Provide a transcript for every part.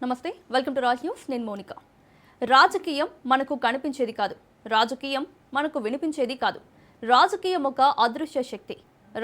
నమస్తే, welcome to Raj news. నేను Monica. రాజకీయం మనకు కనిపించేది కాదు, రాజకీయం మనకు వినిపించేది కాదు. రాజకీయం ఒక అదృశ్య శక్తి,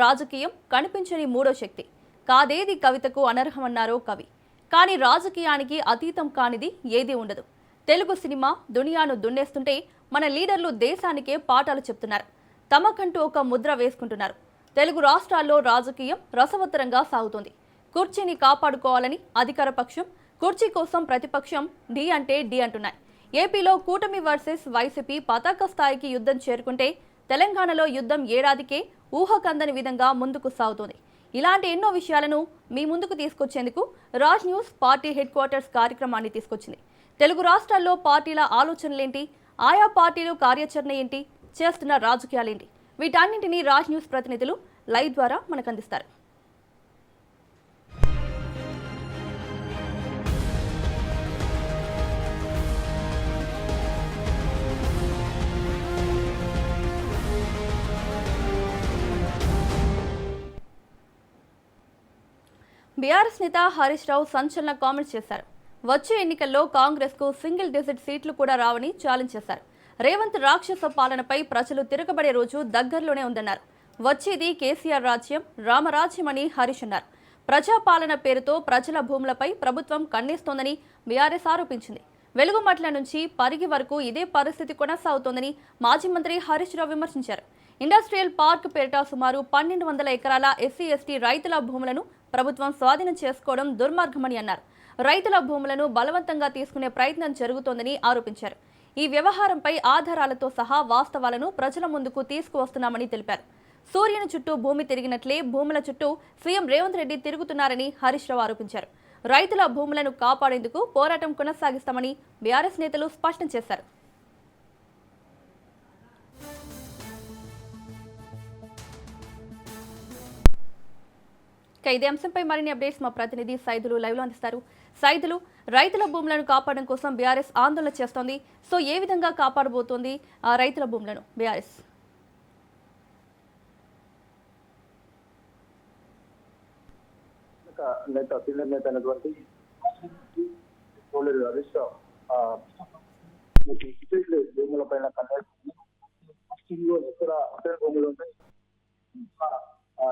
రాజకీయం కనిపించని మూడో శక్తి. కాదేది కవితకు అనర్హమన్నారో కవి. కానీ రాజకీయానికి అతీతం కానిది ఏదీ ఉండదు. తెలుగు సినిమా దునియాను దున్నేస్తుంటే మన లీడర్లు దేశానికే పాఠాలు చెప్తున్నారు. తమకంటూ ఒక ముద్ర వేసుకుంటున్నారు. తెలుగు రాష్ట్రాల్లో రాజకీయం రసవత్తరంగా సాగుతోంది. కుర్చీని కాపాడుకోవాలని అధికార పక్షం, కుర్చీ కోసం ప్రతిపక్షం డి అంటే డి అంటున్నాయి. ఏపీలో కూటమి వర్సెస్ వైసీపీ పతాక స్థాయికి యుద్ధం చేరుకుంటే తెలంగాణలో యుద్ధం ఏడాదికే ఊహకందని విధంగా ముందుకు సాగుతోంది. ఇలాంటి ఎన్నో విషయాలను మీ ముందుకు తీసుకొచ్చేందుకు Raj news party headquarters కార్యక్రమాన్ని తీసుకొచ్చింది. తెలుగు రాష్ట్రాల్లో పార్టీల ఆలోచనలేంటి, ఆయా పార్టీలు కార్యాచరణ ఏంటి, చేస్తున్న రాజకీయాలేంటి, వీటన్నింటినీ రాజ్ న్యూస్ ప్రతినిధులు లైవ్ ద్వారా మనకు అందిస్తారు. బీఆర్ఎస్ నేత హరీష్ రావు సంచలన కామెంట్స్ చేశారు. వచ్చే ఎన్నికల్లో కాంగ్రెస్ కు సింగిల్ డిజిట్ సీట్లు కూడా రావని ఛాలెంజ్ చేశారు. రేవంత్ రాక్షస పాలనపై ప్రజలు తిరగబడే రోజు దగ్గరలోనే ఉందన్నారు. వచ్చేది కేసీఆర్ రాజ్యం, రామరాజ్యం అని హరీష్ అన్నారు. ప్రజాపాలన పేరుతో ప్రజల భూములపై ప్రభుత్వం కన్నేస్తోందని బీఆర్ఎస్ ఆరోపించింది. వెలుగుమట్ల నుంచి పరిగి వరకు ఇదే పరిస్థితి కొనసాగుతోందని మాజీ మంత్రి హరీష్ రావు విమర్శించారు. ఇండస్ట్రియల్ పార్క్ పేరిట సుమారు 1200 ఎకరాల ఎస్సీ ఎస్టీ రైతుల భూములను ప్రభుత్వం స్వాధీనం చేసుకోవడం దుర్మార్గమని అన్నారు. రైతుల భూములను బలవంతంగా తీసుకునే ప్రయత్నం జరుగుతోందని ఆరోపించారు. ఈ వ్యవహారంపై ఆధారాలతో సహా వాస్తవాలను ప్రజల ముందుకు తీసుకువస్తున్నామని తెలిపారు. సూర్యుని చుట్టూ భూమి తిరిగినట్లే భూముల చుట్టూ సీఎం రేవంత్ రెడ్డి తిరుగుతున్నారని హరీష్ రావు ఆరోపించారు. రైతుల భూములను కాపాడేందుకు పోరాటం కొనసాగిస్తామని బీఆర్ఎస్ నేతలు స్పష్టం చేశారు. ఇదే అంశంపై మరిన్ని అప్డేట్స్ మా ప్రతినిధి సైదులు లైవ్ లో అందిస్తారు. సైదులు, రైతుల భూములను కాపాడడం కోసం బీఆర్ఎస్ ఆందోళన చేస్తోంది. సో ఏ విధంగా కాపాడబోతోంది ఆ రైతుల భూములను బీఆర్ఎస్? భూములపైన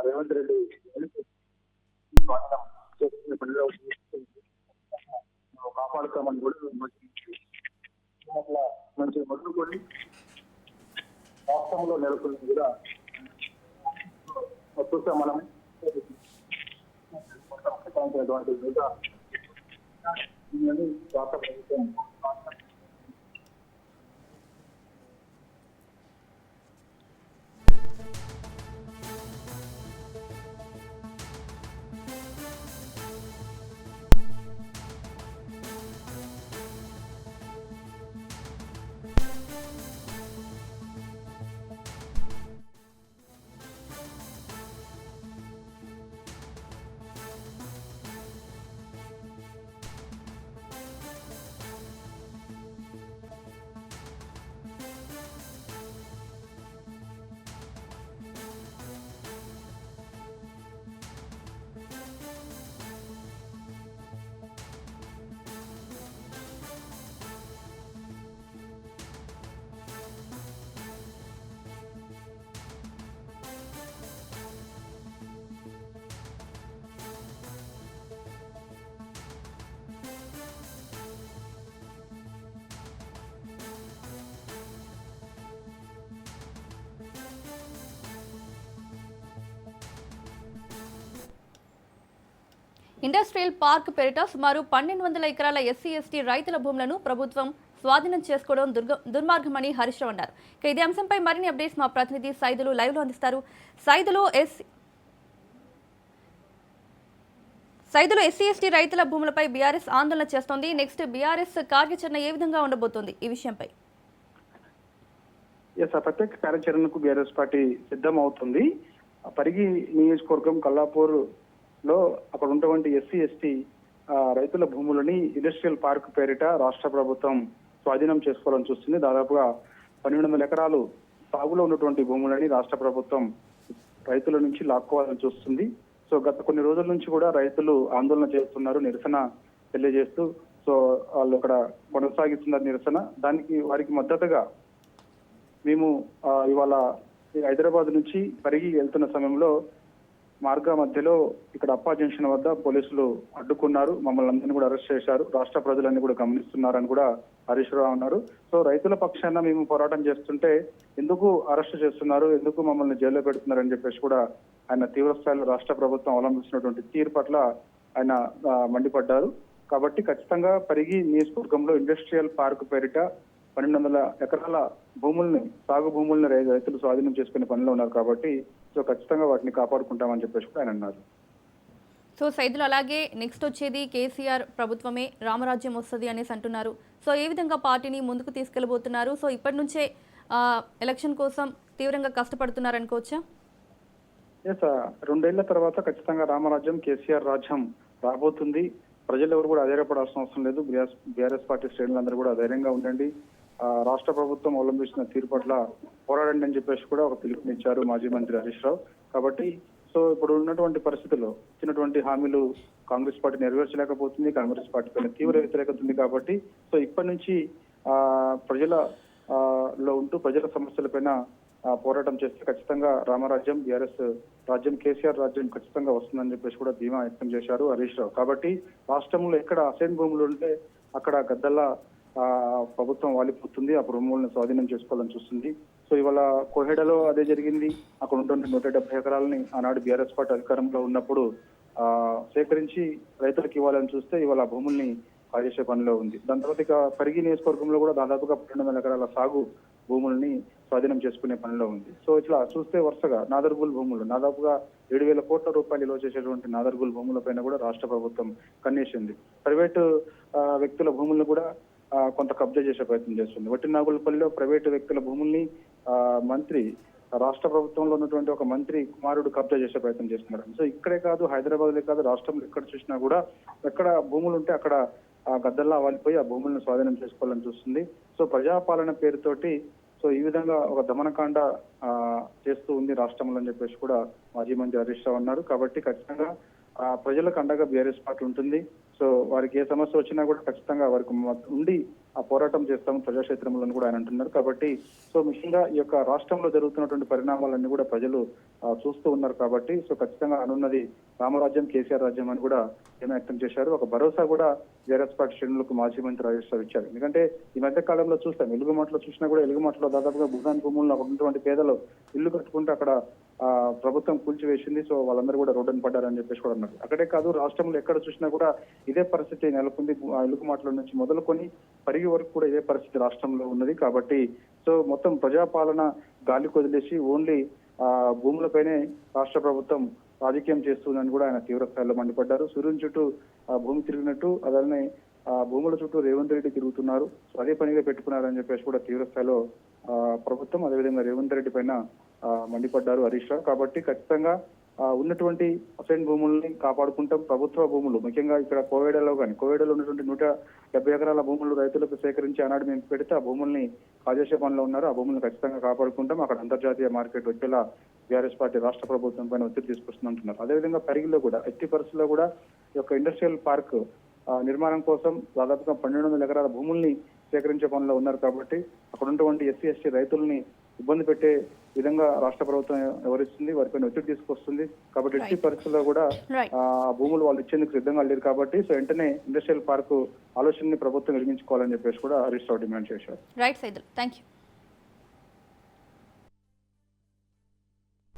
రేవంత్ రెడ్డి కాపాడుతామని కూడా మంచి మొదలుకొని రాష్ట్రంలో నెలకొల్ని కూడా చూసాం. మనం రాష్ట్ర ప్రభుత్వం ఇండస్ట్రియల్ పార్క్ పేరిట సుమారు 1200 ఎకరాల ఎస్సీ ఎస్టీ రైతుల భూములను ప్రభుత్వం స్వాధీనం చేసుకోవడం దుర్మార్గమని హరీష్ రావు అన్నారు. ఇదే అంశంపై మరిన్ని అప్డేట్స్ మా ప్రతినిధి సైదులు లైవ్ లో అందిస్తారు. సైదులు, ఎస్సీ ఎస్టీ రైతుల భూములపై బీఆర్ఎస్ ఆందోళన చేస్తోంది. నెక్స్ట్ బీఆర్ఎస్ కార్యాచరణ ఏ విధంగా ఉండబోతోంది ఈ విషయంపై? ప్రత్యేక కార్యాచరణకు బీఆర్ఎస్ పార్టీ సిద్ధం అవుతుంది. పరిగి నియోజకవర్గం కల్లాపూర్ లో అక్కడ ఉన్నటువంటి ఎస్సీ ఎస్టీ రైతుల భూములని ఇండస్ట్రియల్ పార్క్ పేరిట రాష్ట్ర ప్రభుత్వం స్వాధీనం చేసుకోవాలని చూస్తుంది. దాదాపుగా 1200 ఎకరాలు సాగులో ఉన్నటువంటి భూములని రాష్ట్ర ప్రభుత్వం రైతుల నుంచి లాక్కోవాలని చూస్తుంది. సో గత కొన్ని రోజుల నుంచి కూడా రైతులు ఆందోళన చేస్తున్నారు, నిరసన తెలియజేస్తూ. సో వాళ్ళు అక్కడ కొనసాగిస్తున్నారు నిరసన. దానికి వారికి మద్దతుగా మేము ఇవాళ హైదరాబాద్ నుంచి పరిగి వెళ్తున్న సమయంలో మార్గ మధ్యలో ఇక్కడ అప్పా జంక్షన్ వద్ద పోలీసులు అడ్డుకున్నారు. మమ్మల్ని అందరినీ కూడా అరెస్ట్ చేశారు. రాష్ట్ర ప్రజలన్నీ కూడా గమనిస్తున్నారని కూడా హరీష్ రావు అన్నారు. సో రైతుల పక్షాన మేము పోరాటం చేస్తుంటే ఎందుకు అరెస్ట్ చేస్తున్నారు, ఎందుకు మమ్మల్ని జైల్లో పెడుతున్నారు అని చెప్పేసి కూడా ఆయన తీవ్ర స్థాయిలో రాష్ట్ర ప్రభుత్వం అవలంబిస్తున్నటువంటి తీరు పట్ల ఆయన మండిపడ్డారు. కాబట్టి ఖచ్చితంగా పరిగి నియోజకవర్గంలో ఇండస్ట్రియల్ పార్క్ పేరిట 1200 ఎకరాల భూముల్ని, సాగు భూముల్ని రైతులు స్వాధీనం చేసుకునే పనిలో ఉన్నారు. కాబట్టి సో ఖచ్చితంగా వాటిని కాపాడుకుంటామని చెప్పేసి కూడా ఆయన అన్నారు. సో సైదులు, అలాగే నెక్స్ట్ వచ్చేది కేసీఆర్ ప్రభుత్వమే, రామరాజ్యం వస్తుంది అనేసి అంటున్నారు. సో ఏ విధంగా పార్టీని ముందుకు తీసుకెళ్లబోతున్నారు? సో ఇప్పటి నుంచే ఎలక్షన్ కోసం తీవ్రంగా కష్టపడుతున్నారు అనుకోవచ్చా? ఎస్, 2 ఏళ్ల తర్వాత ఖచ్చితంగా రామరాజ్యం, కేసీఆర్ రాజ్యం రాబోతుంది. ప్రజలు ఎవరు కూడా అధైర్యపడాల్సిన అవసరం లేదు. బీఆర్ఎస్ పార్టీ శ్రేణులందరూ కూడా ధైర్యంగా ఉండండి. రాష్ట్ర ప్రభుత్వం అవలంబిస్తున్న తీరు పట్ల పోరాడండి అని చెప్పేసి కూడా ఒక పిలుపునిచ్చారు మాజీ మంత్రి హరీష్ రావు. కాబట్టి సో ఇప్పుడు ఉన్నటువంటి పరిస్థితుల్లో ఇచ్చినటువంటి హామీలు కాంగ్రెస్ పార్టీ నెరవేర్చలేకపోతుంది. కాంగ్రెస్ పార్టీ పైన తీవ్ర వ్యతిరేకత ఉంది. కాబట్టి సో ఇప్పటి నుంచి ప్రజల లో ఉంటూ ప్రజల సమస్యలపైన పోరాటం చేస్తే ఖచ్చితంగా రామరాజ్యం, బీఆర్ఎస్ రాజ్యం, కేసీఆర్ రాజ్యం ఖచ్చితంగా వస్తుందని చెప్పేసి కూడా ధీమా వ్యక్తం చేశారు హరీష్ రావు. కాబట్టి రాష్ట్రంలో ఎక్కడ అసైన్ భూములు ఉంటే అక్కడ గద్దల్లా ప్రభుత్వం వాలిపోతుంది, ఆ భూములను స్వాధీనం చేసుకోవాలని చూస్తుంది. సో ఇవాళ కోహెడలో అదే జరిగింది. అక్కడ ఉంటున్న 170 ఎకరాలని ఆనాడు బీఆర్ఎస్ పార్టీ అధికారంలో ఉన్నప్పుడు సేకరించి రైతులకు ఇవ్వాలని చూస్తే ఇవాళ ఆ భూముల్ని కాజేసే పనిలో ఉంది. దాని తర్వాత ఇక పరిగి నియోజకవర్గంలో కూడా దాదాపుగా 1200 ఎకరాల సాగు భూముల్ని స్వాధీనం చేసుకునే పనిలో ఉంది. సో ఇట్లా చూస్తే వరుసగా నాదర్గుల్ భూములు దాదాపుగా 7,000 కోట్ల రూపాయలు విలువ చేసేటువంటి నాదర్గుల్ భూములపైన కూడా రాష్ట్ర ప్రభుత్వం కన్నేసింది. ప్రైవేటు వ్యక్తుల భూములను కూడా కొంత కబ్జా చేసే ప్రయత్నం చేస్తుంది. వట్టినాగులపల్లిలో ప్రైవేటు వ్యక్తుల భూముల్ని మంత్రి, రాష్ట్ర ప్రభుత్వంలో ఉన్నటువంటి ఒక మంత్రి కుమారుడు కబ్జా చేసే ప్రయత్నం చేస్తున్నారు. సో ఇక్కడే కాదు, హైదరాబాద్లే కాదు, రాష్ట్రంలో ఎక్కడ చూసినా కూడా ఎక్కడ భూములు ఉంటే అక్కడ గద్దల్లా వాలిపోయి ఆ భూములను స్వాధీనం చేసుకోవాలని చూస్తుంది. సో ప్రజాపాలన పేరుతోటి సో ఈ విధంగా ఒక దమనకాండ చేస్తూ ఉంది రాష్ట్రంలో అని చెప్పేసి కూడా మాజీ మంత్రి హరీష్ రావు అన్నారు. కాబట్టి ఖచ్చితంగా ప్రజలకు అండగా బీఆర్ఎస్ పార్టీ ఉంటుంది. సో వారికి ఏ సమస్య వచ్చినా కూడా ఖచ్చితంగా వారికి ఉండి ఆ పోరాటం చేస్తాము ప్రజాక్షేత్రంలో కూడా ఆయన అంటున్నారు. కాబట్టి సో ముఖ్యంగా ఈ యొక్క రాష్ట్రంలో జరుగుతున్నటువంటి పరిణామాలన్నీ కూడా ప్రజలు చూస్తూ ఉన్నారు. కాబట్టి సో ఖచ్చితంగా అనున్నది రామరాజ్యం, కేసీఆర్ రాజ్యం అని కూడా ఏమీ వ్యక్తం చేశారు. ఒక భరోసా కూడా బీఆర్ఎస్ పార్టీ శ్రేణులకు మాజీ మంత్రి హరీష్ రావు ఇచ్చారు. ఎందుకంటే ఈ మధ్య కాలంలో చూస్తాం, ఎలుగుమట్లో చూసినా కూడా ఎలుగుమట్లో దాదాపుగా భూదాన్ భూములను అక్కడ ఉన్నటువంటి పేదలు ఇల్లు కట్టుకుంటూ అక్కడ ప్రభుత్వం కూల్చివేసింది. సో వాళ్ళందరూ కూడా రోడ్డున పడ్డారని చెప్పేసి కూడా అన్నారు. అక్కడే కాదు, రాష్ట్రంలో ఎక్కడ చూసినా కూడా ఇదే పరిస్థితి నెలకొంది. ఎలుగుమాటల నుంచి మొదలుకొని పరిగి వరకు కూడా ఇదే పరిస్థితి రాష్ట్రంలో ఉన్నది. కాబట్టి సో మొత్తం ప్రజాపాలన గాలి కొదిలేసి ఓన్లీ భూములపైనే రాష్ట్ర ప్రభుత్వం రాజకీయం చేస్తుందని కూడా ఆయన తీవ్ర స్థాయిలో మండిపడ్డారు. సూర్యుని చుట్టూ భూమి తిరిగినట్టు అలానే భూముల చుట్టూ రేవంత్ రెడ్డి తిరుగుతున్నారు. సో అదే పనిగా పెట్టుకున్నారని చెప్పేసి కూడా తీవ్ర స్థాయిలో ప్రభుత్వం అదేవిధంగా రేవంత్ రెడ్డి పైన మండిపడ్డారు హరీష్ రావు. కాబట్టి ఖచ్చితంగా ఉన్నటువంటి అసైన్ భూముల్ని కాపాడుకుంటాం. ప్రభుత్వ భూములు ముఖ్యంగా ఇక్కడ కోవేడలో ఉన్నటువంటి 170 ఎకరాల భూములు రైతులకు సేకరించి ఆనాడు మేము పెడితే ఆ భూముల్ని కాజేసే పనిలో ఉన్నారు. ఆ భూములను ఖచ్చితంగా కాపాడుకుంటాం. అక్కడ అంతర్జాతీయ మార్కెట్ వచ్చేలా బీఆర్ఎస్ పార్టీ రాష్ట్ర ప్రభుత్వం పైన ఒత్తిడి తీసుకొస్తుందంటున్నారు. అదేవిధంగా పరిగిలో కూడా ఎట్టి పరిస్థితుల్లో కూడా ఈ యొక్క ఇండస్ట్రియల్ పార్క్ నిర్మాణం కోసం దాదాపుగా 1200 ఎకరాల భూముల్ని సేకరించే పనిలో ఉన్నారు. కాబట్టి అక్కడ ఉన్నటువంటి ఎస్సీ రైతుల్ని ఇబ్బంది పెట్టే విధంగా రాష్ట్ర ప్రభుత్వం వ్యవహరిస్తుంది, వారిపైన ఒత్తిడి తీసుకొస్తుంది. కాబట్టి ఎట్టి పరిస్థితుల్లో కూడా భూములు వాళ్ళు ఇచ్చేందుకు సిద్ధంగా లేరు. కాబట్టి సో వెంటనే ఇండస్ట్రియల్ పార్క్ ఆలోచనని ప్రభుత్వం నిర్మించుకోవాలని చెప్పేసి కూడా హరీష్ రావు డిమాండ్ చేశారు. Right Saidul, thank you.